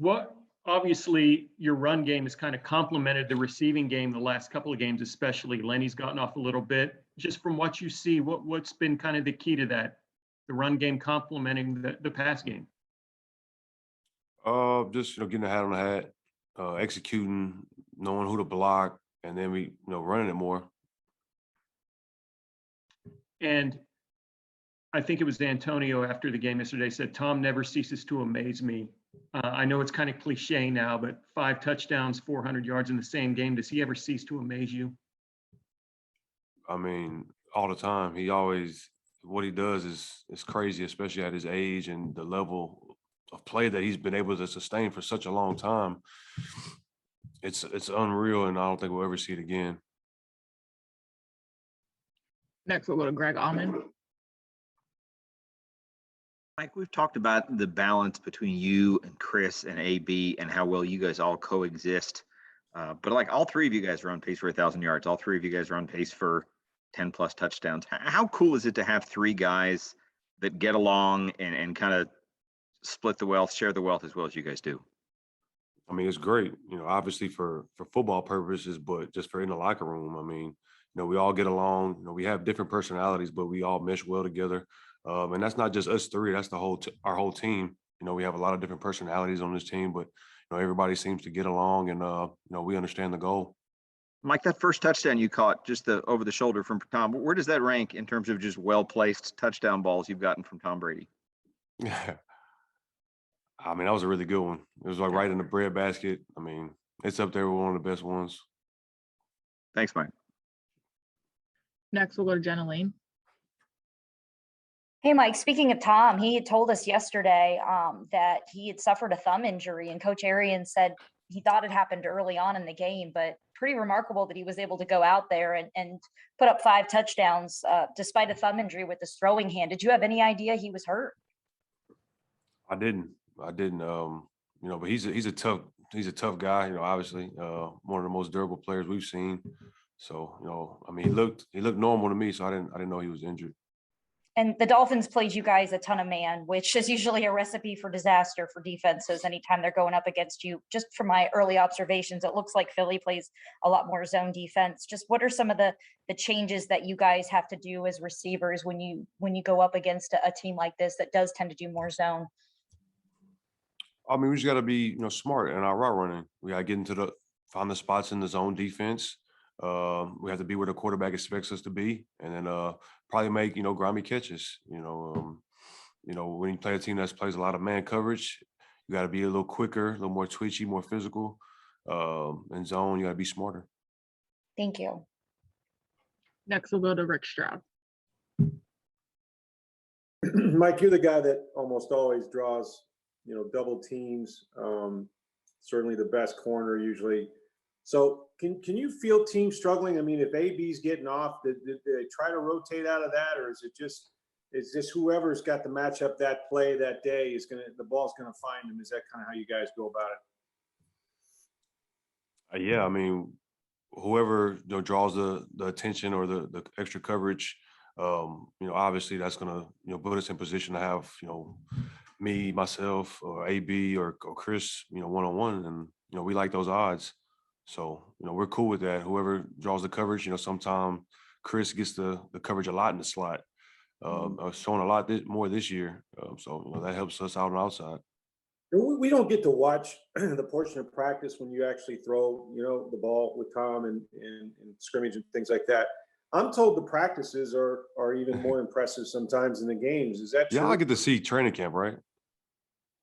What obviously your run game has kind of complemented the receiving game the last couple of games, especially. Lenny's gotten off a little bit. Just from what you see, what's been kind of the key to that? The run game complementing the pass game. Just getting the hat on the hat, executing, knowing who to block, and then we running it more. And I think it was Antonio after the game yesterday said, Tom never ceases to amaze me. I know it's kind of cliche now, but 5 touchdowns, 400 yards in the same game. Does he ever cease to amaze you? I mean, all the time. What he does is crazy, especially at his age and the level of play that he's been able to sustain for such a long time. It's unreal, and I don't think we'll ever see it again. Next, we'll go to Greg Allman. Mike, we've talked about the balance between you and Chris and AB and how well you guys all coexist. But like all three of you guys are on pace for 1,000 yards. All three of you guys are on pace for 10 plus touchdowns. How cool is it to have 3 guys that get along and kind of split the wealth, share the wealth as well as you guys do? I mean, it's great, obviously for football purposes, but just for in the locker room. I mean, we all get along. We have different personalities, but we all mesh well together. And that's not just us 3. That's the our whole team. We have a lot of different personalities on this team, but everybody seems to get along, and we understand the goal. Mike, that first touchdown you caught, just the over the shoulder from Tom, where does that rank in terms of just well-placed touchdown balls you've gotten from Tom Brady? Yeah. I mean, that was a really good one. It was like right in the bread basket. I mean, it's up there with one of the best ones. Thanks, Mike. Next, we'll go to Jenna Lane. Hey, Mike, speaking of Tom, he had told us yesterday that he had suffered a thumb injury, and Coach Arians said he thought it happened early on in the game, but pretty remarkable that he was able to go out there and put up 5 touchdowns despite a thumb injury with his throwing hand. Did you have any idea he was hurt? I didn't. But he's a tough guy. Obviously, one of the most durable players we've seen. So, I mean, he looked normal to me, so I didn't know he was injured. And the Dolphins played you guys a ton of man, which is usually a recipe for disaster for defenses anytime they're going up against you. Just from my early observations, it looks like Philly plays a lot more zone defense. Just what are some of the changes that you guys have to do as receivers when you go up against a team like this that does tend to do more zone? I mean, we just got to be, smart in our route running. We got to get find the spots in the zone defense. We have to be where the quarterback expects us to be, and then probably make grimy catches. When you play a team that plays a lot of man coverage, you got to be a little quicker, a little more twitchy, more physical. In zone, you got to be smarter. Thank you. Next, we'll go to Rick Stroud. Mike, you're the guy that almost always draws, double teams. Certainly the best corner usually. So can you feel teams struggling? I mean, if AB's getting off, did they try to rotate out of that, or is it just whoever's got the matchup that play that day the ball's gonna find them? Is that kind of how you guys go about it? Yeah, I mean, whoever draws the attention or the extra coverage, obviously that's gonna put us in position to have me, myself, or AB or Chris, one-on-one, and we like those odds. So, we're cool with that. Whoever draws the coverage, sometimes Chris gets the coverage a lot in the slot, showing a lot more this year. So, that helps us out on the outside. We don't get to watch the portion of practice when you actually throw, the ball with Tom and scrimmage and things like that. I'm told the practices are even more impressive sometimes than the games. Is that true? Yeah, I get to see training camp, right?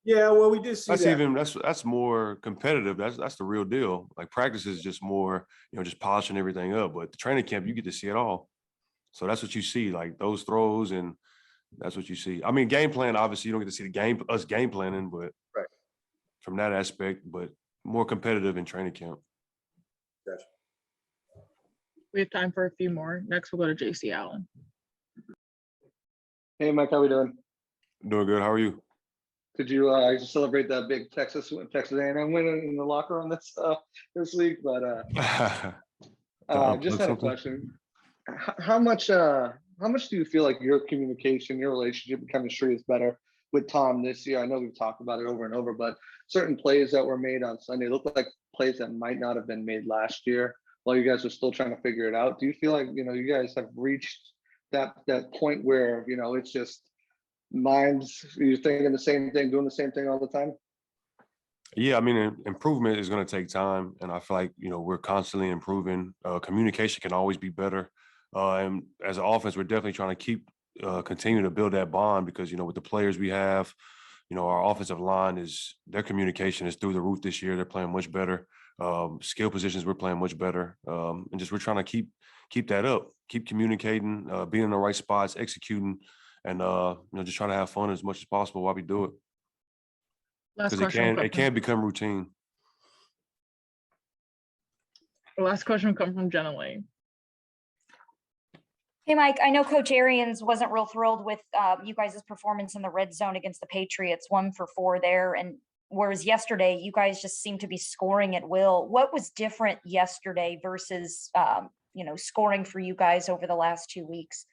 Yeah, well, we did see that's more competitive. That's the real deal. Like practice is just more, just polishing everything up. But the training camp, you get to see it all. So that's what you see, like those throws, and that's what you see. I mean, game plan, obviously you don't get to see us game planning, but right. From that aspect, but more competitive in training camp. Gotcha. We have time for a few more. Next, we'll go to JC Allen. Hey, Mike, how we doing? Doing good. How are you? Did you celebrate that big Texas A&M win in the locker room this week? But just had a question. How much do you feel like your communication, your relationship, and chemistry is better with Tom this year? I know we've talked about it over and over, but certain plays that were made on Sunday look like plays that might not have been made last year while you guys are still trying to figure it out. Do you feel like, you guys have reached that point where, it's just minds, you're thinking the same thing, doing the same thing all the time? Yeah, I mean, improvement is going to take time, and I feel like we're constantly improving. Communication can always be better, and as an offense, we're definitely trying to continue to build that bond because with the players we have, our offensive line their communication is through the roof this year. They're playing much better. Skill positions, we're playing much better, and just we're trying to keep that up, keep communicating, being in the right spots, executing, and just trying to have fun as much as possible while we do it. Last Because question. it can become routine. Last question come from Jenna Lane. Hey, Mike, I know Coach Arians wasn't real thrilled with you guys' performance in the red zone against the Patriots, 1 for 4 there. And whereas yesterday, you guys just seemed to be scoring at will. What was different yesterday versus, scoring for you guys over the last 2 weeks?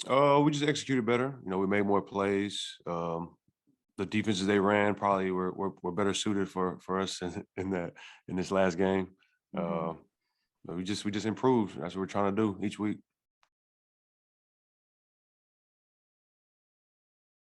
We just executed better. We made more plays. The defenses they ran probably were better suited for us in this last game. We just improved. That's what we're trying to do each week.